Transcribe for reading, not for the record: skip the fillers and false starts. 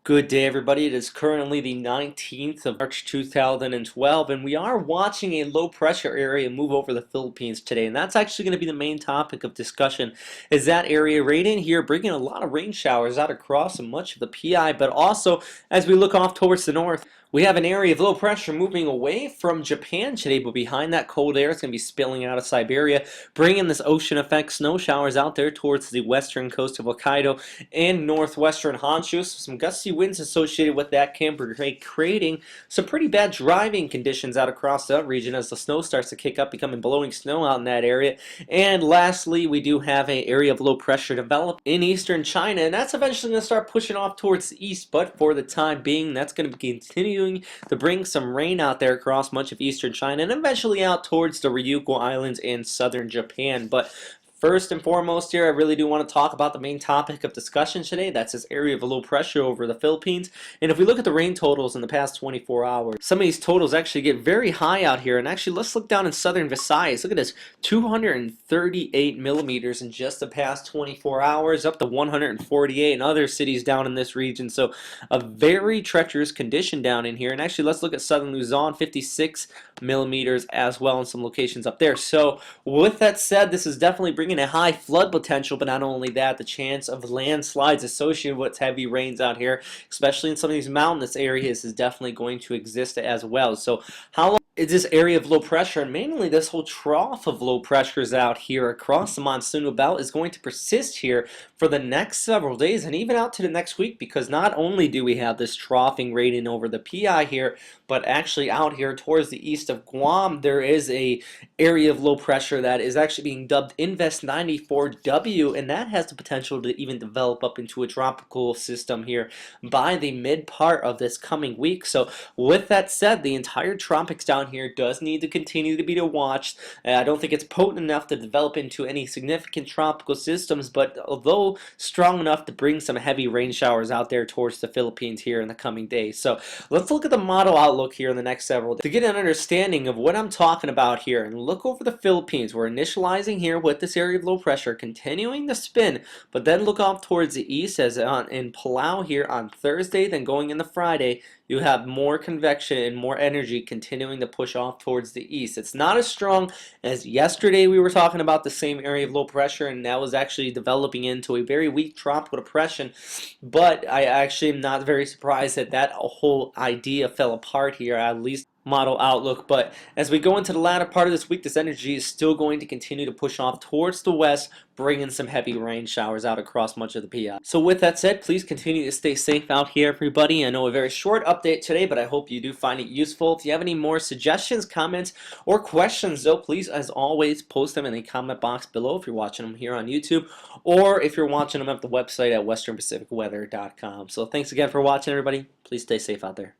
Good day, everybody. It is currently the 19th of March 2012, and we are watching a low pressure area move over the Philippines today. And that's actually going to be the main topic of discussion. Is that area right in here bringing a lot of rain showers out across much of the PI, but also as we look off towards the north, we have an area of low pressure moving away from Japan today, but behind that cold air, it's going to be spilling out of Siberia, bringing this ocean effect snow showers out there towards the western coast of Hokkaido and northwestern Honshu. So some gusty winds associated with that can be creating some pretty bad driving conditions out across that region as the snow starts to kick up, becoming blowing snow out in that area. And lastly, we do have an area of low pressure developed in eastern China, and that's eventually going to start pushing off towards the east, but for the time being, that's going to be continuing to bring some rain out there across much of eastern China and eventually out towards the Ryukyu Islands and southern Japan. But first and foremost here, I really do want to talk about the main topic of discussion today. That's this area of low pressure over the Philippines. And if we look at the rain totals in the past 24 hours, some of these totals actually get very high out here. And actually, let's look down in southern Visayas. Look at this, 238 millimeters in just the past 24 hours, up to 148 in other cities down in this region. So a very treacherous condition down in here. And actually, let's look at southern Luzon, 56 millimeters as well in some locations up there. So with that said, this is definitely bringing a high flood potential, but not only that, the chance of landslides associated with heavy rains out here, especially in some of these mountainous areas, is definitely going to exist as well. So how long is this area of low pressure, and mainly this whole trough of low pressures out here across the monsoonal belt, is going to persist here for the next several days and even out to the next week, because not only do we have this troughing radiating over the PI here, but actually out here towards the east of Guam, there is a area of low pressure that is actually being dubbed Invest 94W, and that has the potential to even develop up into a tropical system here by the mid part of this coming week. So with that said, the entire tropics down here does need to continue to be watched. I don't think it's potent enough to develop into any significant tropical systems, but although strong enough to bring some heavy rain showers out there towards the Philippines here in the coming days. So let's look at the model outlook here in the next several days to get an understanding of what I'm talking about here, and look over the Philippines. We're initializing here with this area of low pressure, continuing to spin, but then look off towards the east as in Palau here on Thursday, then going into Friday, you have more convection and more energy continuing to push off towards the east. It's not as strong as yesterday. We were talking about the same area of low pressure, and that was actually developing into a very weak tropical depression, but I actually am not very surprised that that whole idea fell apart here, at least model outlook. But as we go into the latter part of this week, this energy is still going to continue to push off towards the west, bringing some heavy rain showers out across much of the PI. So with that said, please continue to stay safe out here, everybody. I know a very short update today, but I hope you do find it useful. If you have any more suggestions, comments, or questions, though, please, as always, post them in the comment box below if you're watching them here on YouTube, or if you're watching them at the website at westernpacificweather.com. So thanks again for watching, everybody. Please stay safe out there.